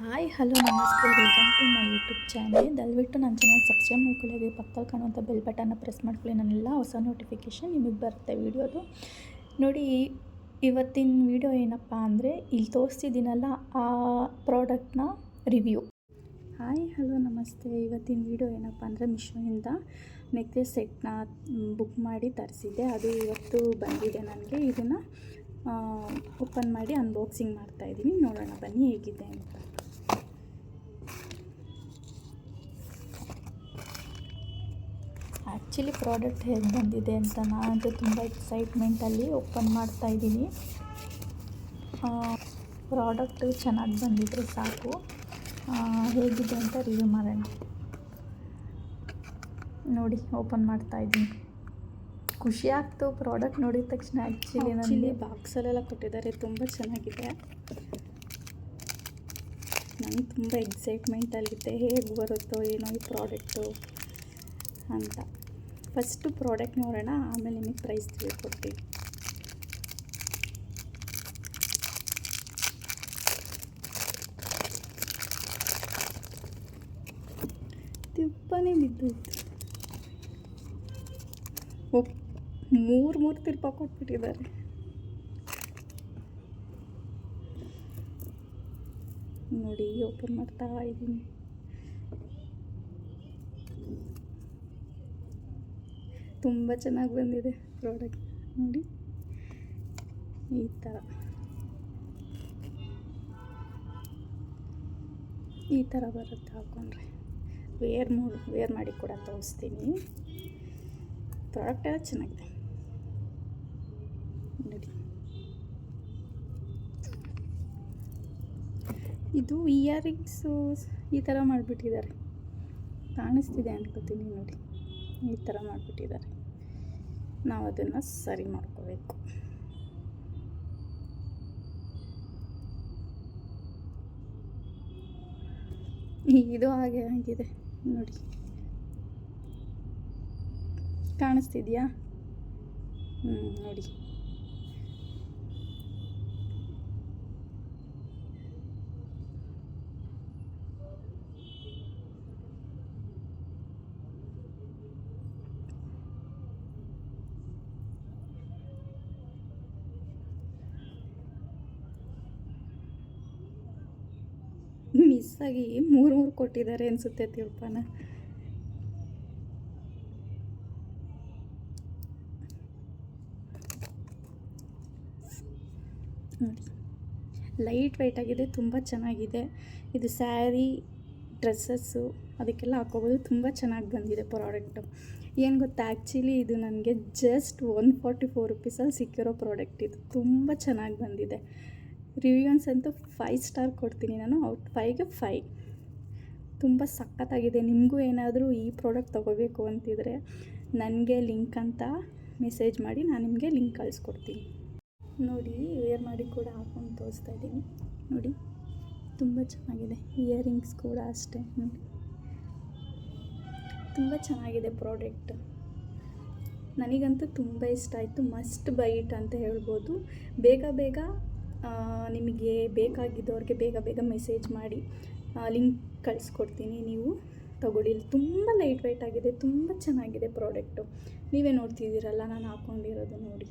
Hi hello namaste, welcome to my YouTube channel. ದಯವಿಟ್ಟು ನನ್ನ channel subscribe ಮಾಡ್ಕೊಳ್ಳಿ, ಪಕ್ಕದಲ್ಲಿ ಕಾಣುವಂಥ ಬೆಲ್ ಬಟನ್ನ ಪ್ರೆಸ್ ಮಾಡ್ಕೊಳ್ಳಿ. ನನ್ನೆಲ್ಲ ಹೊಸ ನೋಟಿಫಿಕೇಷನ್ ನಿಮಗೆ ಬರುತ್ತೆ ವೀಡಿಯೋದು. ನೋಡಿ, ಇವತ್ತಿನ ವೀಡಿಯೋ ಏನಪ್ಪ ಅಂದರೆ, ಇಲ್ಲಿ ತೋರಿಸ್ತಿದ್ದೀನಲ್ಲ ಆ ಪ್ರಾಡಕ್ಟ್ನ ರಿವ್ಯೂ. ಹಾಯ್ ಹಲೋ ನಮಸ್ತೆ. ಇವತ್ತಿನ ವೀಡಿಯೋ ಏನಪ್ಪ ಅಂದರೆ, ಮಿಶೋಯಿಂದ ನೆಕ್ಲೆಸ್ ಸೆಟ್ನ ಬುಕ್ ಮಾಡಿ ತರಿಸಿದ್ದೆ. ಅದು ಇವತ್ತು ಬಂದಿದೆ ನನಗೆ. ಇದನ್ನು ಓಪನ್ ಮಾಡಿ ಅನ್ಬಾಕ್ಸಿಂಗ್ ಮಾಡ್ತಾಯಿದ್ದೀನಿ. ನೋಡೋಣ ಬನ್ನಿ ಹೇಗಿದೆ ಅಂತ. ಆ್ಯಕ್ಚುಲಿ ಪ್ರಾಡಕ್ಟ್ ಹೇಗೆ ಬಂದಿದೆ ಅಂತ ನಾನಂತೂ ತುಂಬ ಎಕ್ಸೈಟ್ಮೆಂಟಲ್ಲಿ ಓಪನ್ ಮಾಡ್ತಾಯಿದ್ದೀನಿ. ಪ್ರಾಡಕ್ಟು ಚೆನ್ನಾಗಿ ಬಂದಿದ್ದರೆ ಸಾಕು. ಹೇಗಿದೆ ಅಂತ ರಿವ್ಯೂ ಮಾಡೋಣ. ನೋಡಿ, ಓಪನ್ ಮಾಡ್ತಾಯಿದ್ದೀನಿ. ಖುಷಿ ಆಗ್ತು ಪ್ರಾಡಕ್ಟ್ ನೋಡಿದ ತಕ್ಷಣ. ಆ್ಯಕ್ಚುಲಿ ಬಾಕ್ಸಲ್ಲೆಲ್ಲ ಕೊಟ್ಟಿದ್ದಾರೆ, ತುಂಬ ಚೆನ್ನಾಗಿದೆ. ನನಗೆ ತುಂಬ ಎಕ್ಸೈಟ್ಮೆಂಟಲ್ಲಿದ್ದೆ, ಹೇಗೆ ಬರುತ್ತೋ ಏನೋ ಈ ಪ್ರಾಡಕ್ಟು ಅಂತ. ಫಸ್ಟು ಪ್ರಾಡಕ್ಟ್ ನೋಡೋಣ, ಆಮೇಲೆ ನಿಮಗೆ ಪ್ರೈಸ್ ತಿಳ್ಕೊಡ್ತೀವಿ. ತಿಪ್ಪನೇ ಬಿದ್ದೋಯ್ತು. ಮೂರು ತಿರ್ಪ ಕೊಟ್ಬಿಟ್ಟಿದ್ದಾರೆ. ನೋಡಿ, ಓಪನ್ ಮಾಡ್ತಾ ಇದ್ದೀನಿ. ತುಂಬ ಚೆನ್ನಾಗಿ ಬಂದಿದೆ ಪ್ರಾಡಕ್ಟ್. ನೋಡಿ, ಈ ಥರ ಬರುತ್ತೆ ಹಾಕ್ಕೊಂಡ್ರೆ. ವೇರ್ ಮಾಡಿ ಕೂಡ ತೋರಿಸ್ತೀನಿ. ಪ್ರಾಡಕ್ಟ್ ಎಲ್ಲ ಚೆನ್ನಾಗಿದೆ. ನೋಡಿ, ಇದು ಇಯರಿಂಗ್ಸು ಈ ಥರ ಮಾಡಿಬಿಟ್ಟಿದ್ದಾರೆ. ಕಾಣಿಸ್ತಿದೆ ಅನ್ಕೋತೀನಿ. ನೋಡಿ, ಈ ಥರ ಮಾಡಿಬಿಟ್ಟಿದ್ದಾರೆ. ನಾವು ಅದನ್ನು ಸರಿ ಮಾಡ್ಕೋಬೇಕು. ಇದು ಹಾಗೆ ಆಗಿದೆ. ನೋಡಿ, ಕಾಣಿಸ್ತಿದೆಯಾ? ನೋಡಿ, ಮಿಸ್ಸಾಗಿ ಮೂರು ಕೊಟ್ಟಿದ್ದಾರೆ ಅನಿಸುತ್ತೆ ತಿರುಪನ. ನೋಡಿ, ಲೈಟ್ ವೆಯ್ಟ್ ಆಗಿದೆ, ತುಂಬ ಚೆನ್ನಾಗಿದೆ. ಇದು ಸ್ಯಾರಿ, ಡ್ರೆಸ್ಸಸ್ಸು ಅದಕ್ಕೆಲ್ಲ ಹಾಕೋಬೋದು. ತುಂಬ ಚೆನ್ನಾಗಿ ಬಂದಿದೆ ಪ್ರಾಡಕ್ಟು. ಏನು ಗೊತ್ತಾ, ಆ್ಯಕ್ಚುಲಿ ಇದು ನನಗೆ ಜಸ್ಟ್ 144 ರುಪೀಸಲ್ಲಿ ಸಿಕ್ಕಿರೋ ಪ್ರಾಡಕ್ಟ್. ಇದು ತುಂಬ ಚೆನ್ನಾಗಿ ಬಂದಿದೆ. ರಿವ್ಯೂನ್ಸ್ ಅಂತೂ 5 ಸ್ಟಾರ್ ಕೊಡ್ತೀನಿ ನಾನು. ಔಟ್ 5ಗೆ 5. ತುಂಬ ಸಖತ್ತಾಗಿದೆ. ನಿಮಗೂ ಏನಾದರೂ ಈ ಪ್ರಾಡಕ್ಟ್ ತೊಗೋಬೇಕು ಅಂತಿದ್ರೆ ನನಗೆ ಲಿಂಕ್ ಅಂತ ಮೆಸೇಜ್ ಮಾಡಿ, ನಾನು ನಿಮಗೆ ಲಿಂಕ್ ಕಳಿಸ್ಕೊಡ್ತೀನಿ. ನೋಡಿ, ವೇರ್ ಮಾಡಿ ಕೂಡ ಹಾಕೊಂಡು ತೋರಿಸ್ತಾ ಇದ್ದೀನಿ. ನೋಡಿ, ತುಂಬ ಚೆನ್ನಾಗಿದೆ. ಇಯರಿಂಗ್ಸ್ ಕೂಡ ಅಷ್ಟೇ. ನೋಡಿ, ತುಂಬ ಚೆನ್ನಾಗಿದೆ ಪ್ರಾಡಕ್ಟ್. ನನಗಂತೂ ತುಂಬ ಇಷ್ಟ ಆಯಿತು. ಮಸ್ಟ್ ಬೈ ಇಟ್ ಅಂತ ಹೇಳ್ಬೋದು. ಬೇಗ ನಿಮಗೆ ಬೇಕಾಗಿದ್ದವ್ರಿಗೆ ಬೇಗ ಮೆಸೇಜ್ ಮಾಡಿ ಲಿಂಕ್ ಕಳಿಸ್ಕೊಡ್ತೀನಿ. ನೀವು ತಗೊಳ್ಳಿ. ತುಂಬ ಲೈಟ್ ವೆಯ್ಟ್ ಆಗಿದೆ, ತುಂಬ ಚೆನ್ನಾಗಿದೆ ಪ್ರಾಡಕ್ಟು. ನೀವೇ ನೋಡ್ತಿದ್ದೀರಲ್ಲ ನಾನು ಹಾಕ್ಕೊಂಡಿರೋದು. ನೋಡಿ.